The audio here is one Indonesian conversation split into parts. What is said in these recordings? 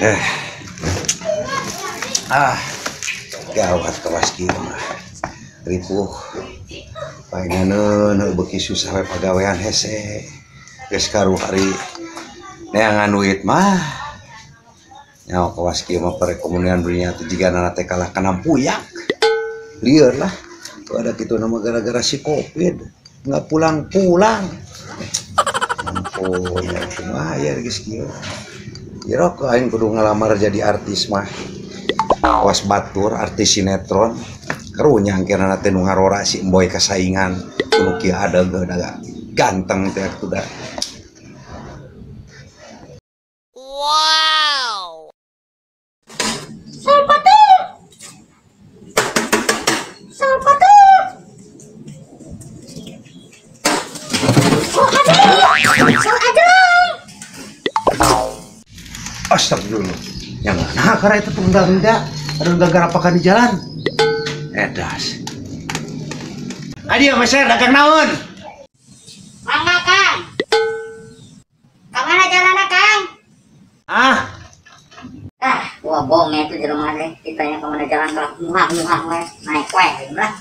Eh, gawat kelas kieu mah. Ripuh. Painganeun beuki susah we pagawean hese. Geus karu hari neangan duit mah. Nyawa kelas kieu mah perekonomian dunia teh jigana teh kalah kana puyak. Lieur lah. Tuh ada kitu nama gara-gara si Covid. Nggak pulang-pulang. Ampun, ya kumaha ya geus kieu. Irok aing kudu ngalamar jadi artis mah. Awas batur artis sinetron. Karunya angkirna teh nu ngarora si emboy kasaingan. Kudu kieu ada ganteng teh kuda. Wow. Astagfirullah. Yang mana karena itu tunggal-tunggal ada gagal apakan di jalan. Edas. Adio meser dagang naon? Mangga Kang. Kemana jalannya Kang? Gua bohong itu di rumah deh. Kita yang kemana jalan kalau muhang weh naik weh, lah.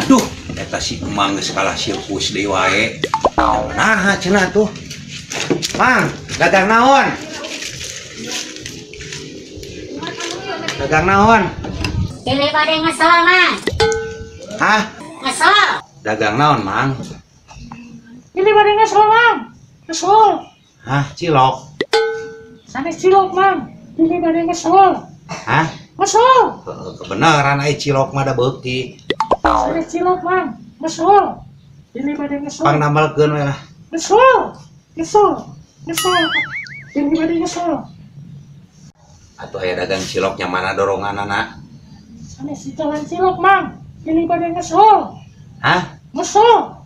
Aduh, eta si Emang geus kalah sirkus deui wae. Nah, cenah tuh. Mang, dagang naon? Dagang naon? Pilih pada ngesel Mang. Hah? Ngesel. Dagang naon, Mang? Ini pada ngesel Mang. Ngesel. Hah, cilok. Sanes cilok Mang. Ini pada ngesel. Hah? Ngesel. Kebenaran ai cilok mah da beuki. Sanes cilok Mang. Ngesel. Ini pada ngesel. Pang nambelkeun we lah. Ngesel. Ngesel. Ngesel. Ini pada ngesel. Atuh aya dagang ciloknya mana doronganana? Sanes di jalan cilok Mang. Ini pada ngesel. Hah? Ngesel.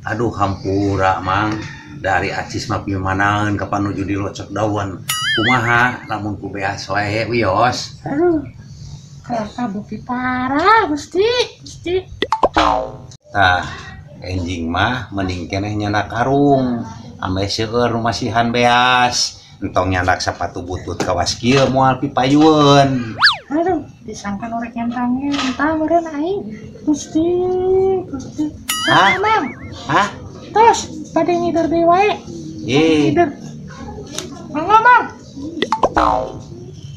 Aduh hampura Mang. Dari acis mah pimanaeun ka panuju di locok daun. Kumaha lamun ku beas wae wios. Aduh. Kakak bukti parah, Gusti. Tah, enjing mah mending keneh nyandak karung. Ame seueur nu masihan beas. Entong nyandak sepatu butut kawas kieu moal pipayun. Aduh, disangka norek nyentang meureun aing. Gusti. Hah? Mang. Hah? Tos, pada ngider deui wae. Ih, Ngider. Mangga, Mang.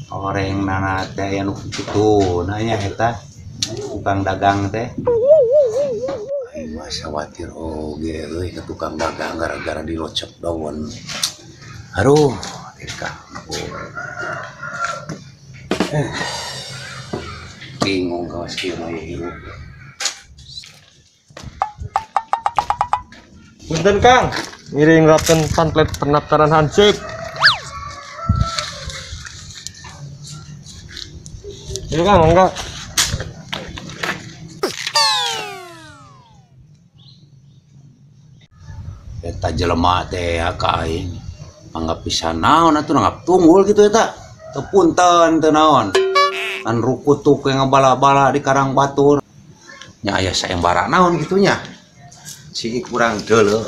oreng nana teh aya nu kitu nanya eta tukang dagang teh. Ai mah sawatir oge euy ka tukang dagang gara-gara dilocok daun. Aduh, tika. Bingung kawas kieu mah hirup. Punten Kang, ngiring rapten pamflet pendaftaran hansip. Ini Kang, enggak. Eta jelema teh ka aing. Anggap pisan naon atuh nanggap tunggul kitu eta. Teu punten teu naon. Kan rukutuk yang ngabala-bala di karang batur. Nya aya saembara naon gitunya. Si kurang deuleu.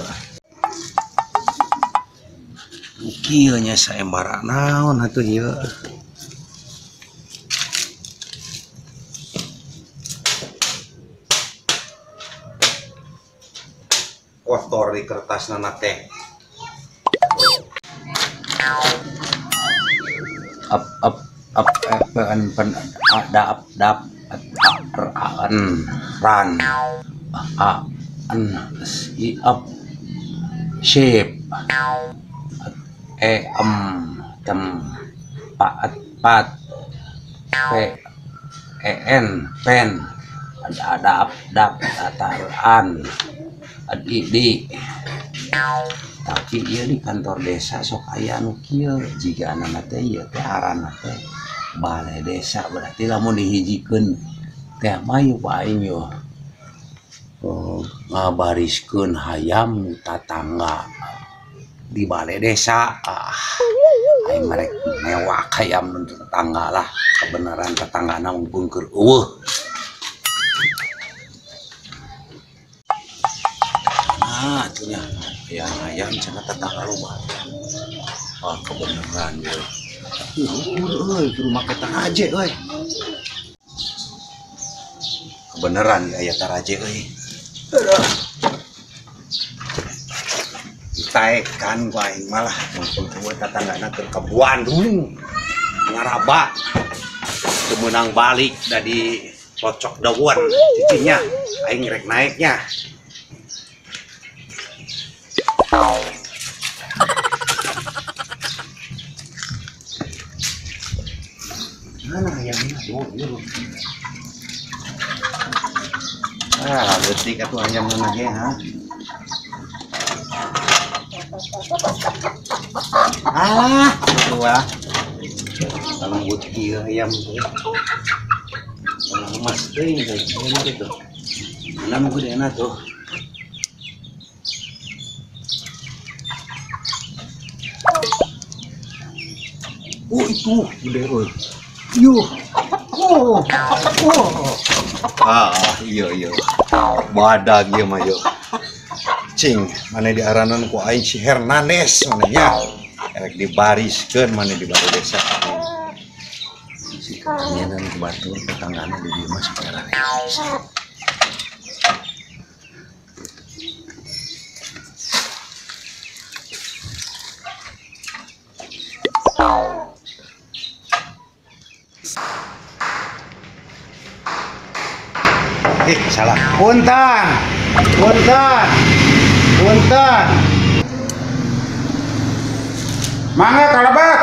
Kieu nya saembara naon atuh ieu. Kotor di kertas nana teh. Shape pat pen dataraan di tapi ieu di kantor desa sok aya anu kieu jiga anana teh ieu teh aranna teh balai desa berarti lamun dihijikeun teh mah ieu aing yo ngabariskeun hayam tatangga di balai desa. Aing merek mewah hayam nu tetangga lah kebenaran tetanggana mumpung keur eueuh. Nah, itunya ayam cenah tetangga rumah. Oh, kebenaran euy. Euy, kudu make taraje euy. Kebenaran ya aya taraje euy. Ditaekan ku aing malah mumpung teu tetanggana keur kebuan dulu. Ngaraba. Teu meunang balik da di cocok daun cicinya aing rek naiknya. Mana ayamnya? Aduh. Detik atuh ayam mana ge ha? Dua. Lembut kieu ayam teh. Emas teuing ayam gitu. Mana mau gedeuna tuh? Oh itu gede euy. Yuh. Oh. Iya. Badag ieu mah yo. Cing, mana diaranan ku aing si Hernandez manehnya. Erek dibariskeun maneh di batu desa. Si kanyenan ku batur tetanggana di dieu mah saudara. Salah. Punten. Mangga kalabat.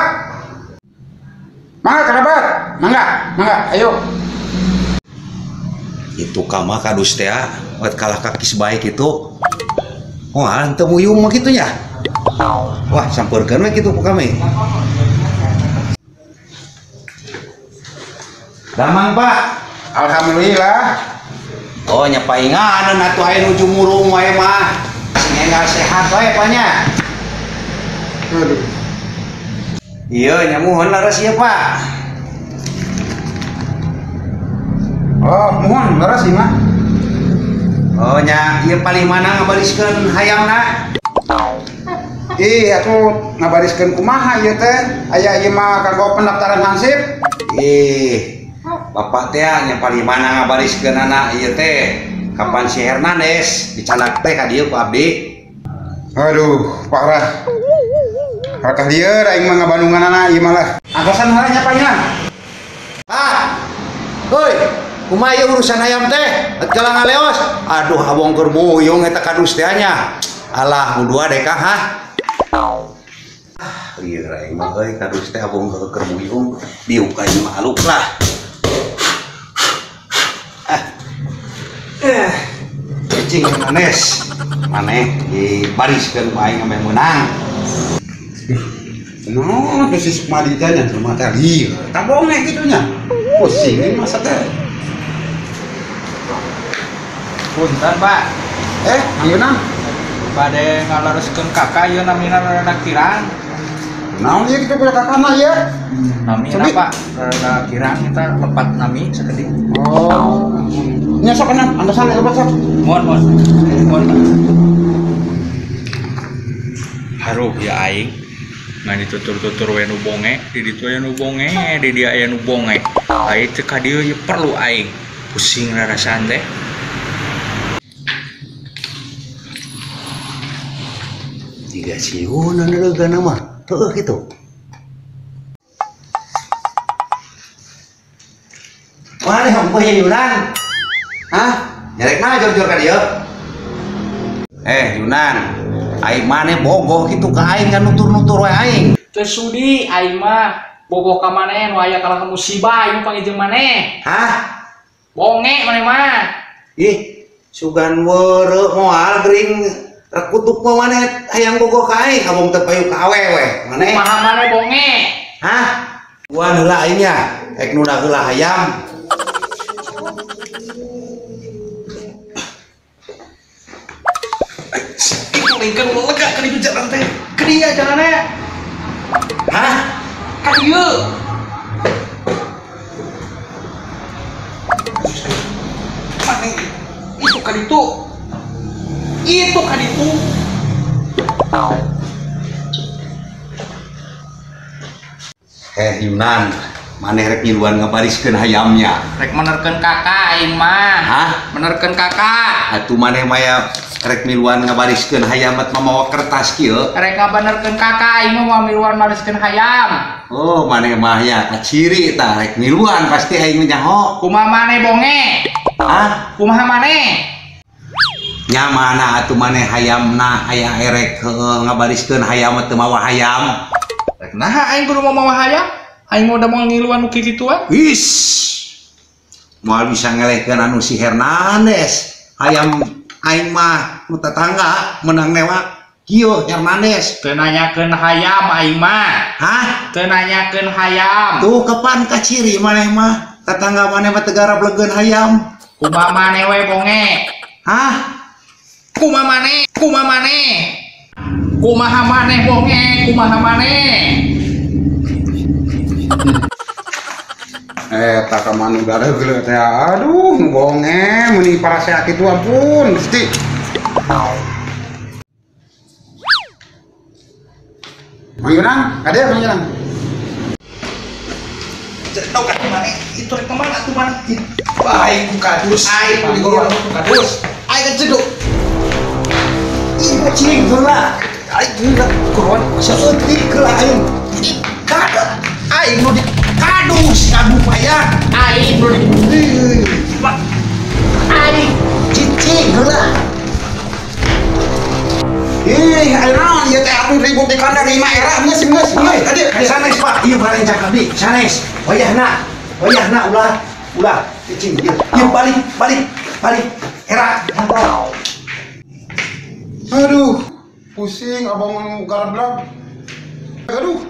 Mangga, ayo. Itu kama kadus teh buat kalah kakis baik itu. Oh, henteu muyung mah kitu nya. Wah, sampeurkeun we kitu ku kami. Damang, Pak. Alhamdulillah. Oh, nyapaingan atuh aya nuju murung wae mah. Nggak sehat wae panya. Aduh. Iya, nyamuhun laras ieu, Pak. Oh, mohon laras ieu mah. Oh, nya ieu paling mana ngabariskeun hayamna? Atuh ngabariskeun kumaha ieu teh? Aya ieu mah kanggo pendaftaran hansip. Bapak teh nya paling mana ngabariskeun anak ieu teh? Kapan si Hernandez dicanak teh ka dieu ku abdi? Aduh, parah. Rakah dieu aing mah ngabandunganana ieu malah. Anggosan heula nya panjang. Heuy, kumaha ieu urusan hayam teh? Kalang ngaleos. Aduh, abong keur muyung eta kadus teh nya. Alah, mudua deka ha. Ieu aing mah euy kadus teh abong keur muyung, diuk aing maluk lah. Cing Hernandez maneh dibariskeun ku aing ame meunang. No, teh si Sukmadi teh nya rumah teh lieu. Tabonge kitu nya. Pusing ieu masa teh. Punten, Pak. Ayeuna Bade ngalareskeun kakak ieu namina rada kirang. naon ieu kitu budak kakana ieu? Namina, Pak, rada kirang kita lepat nami sakeutik. Oh. Nya sok kana, anggosan lepat sok. Mohon. Haruh ya aing. Ngan ditutur-tutur we nu bonge, di ditu aya nu bonge, di dia aya nu bonge. Aing teh ka dieu perlu aing. Pusing rarasan teh. Tiga sieunan leugana mah. Teueuh kitu. Mana hongkoh Yunan? Hah? Nyarek mana jor-jor ka dieu? Yunan, aing maneh bogoh kitu ka aing kan nutur-nutur wae aing. Teu sudi aing mah bogoh ka maneh nu aya kalah musibah ieu panggeujeun maneh. Hah? Bonge maneh mah. Ih, sugan weureu moal gering rekutuk mah maneh hayang bogoh ka aing, abong teu payu ka awewe. Maneh. Kumaha maneh bonge? Hah? Buan heula aing nya, ek nu da heula hayam. Lingkan lega ka ditu jalan teh. Ka dieu jalanna. Hah? Ka dieu. Maneh itu ka ditu. Itu ka ditu. Yunan, maneh rek ngiluan ngabariskeun hayamnya. Rek menerkeun kakak aing mah. Hah? Menerkeun kakak. Atuh maneh maya rek miluan ngabariskeun hayam mat mamawa kertas kieu. Rek ngabenerkeun kakak aing mah miluan mariskeun hayam. Oh, maneh mah ya ciri tah rek miluan pasti aing nyaho. Kumaha maneh bonge? Hah? Kumaha maneh? Nya mana atuh maneh hayamna aya erek ngabariskeun hayam teu mawa hayam. Rek naha aing kudu mau hayam? Aing udah mau ngiluan nu kikituan. Wis. Moal bisa ngelehkeun anu si Hernandez. Hayam aing mah nu tetangga menang newak kieu Hernandez. Teu nanyakeun hayam aing mah. Hah? Teu nanyakeun hayam. Tuh kapan kaciri maneh mah tetangga maneh mah teu garaplegeun hayam. Kumaha maneh we bonge? Hah? Kumaha maneh? Kumaha maneh? Kumaha maneh bonge? Kumaha maneh? Tak kamanu dada geuleuh teh. Aduh, nu bonge meuni paraseak itu ampun, Gusti. Mang Yunang, kade Mang Yunang. Tau ka mana? Itu rek kemana tuh mana? Baik buka dus. Ai digorong buka dus. Ai kan ceduk. Ih cing heula. Ai geura kuron saeutik heula aing. Kada aing nu di kadus kadu payah. Aing nu Aing cicing heula. Ayo naon ieu teh atuh ribut di kandang 5 era geus geus. Ade sanes Pak, ieu barencak abdi. Sanes. Wayahna ulah cicing ieu. Ieu balik. Era. Aduh, pusing abang nu garablang. Aduh.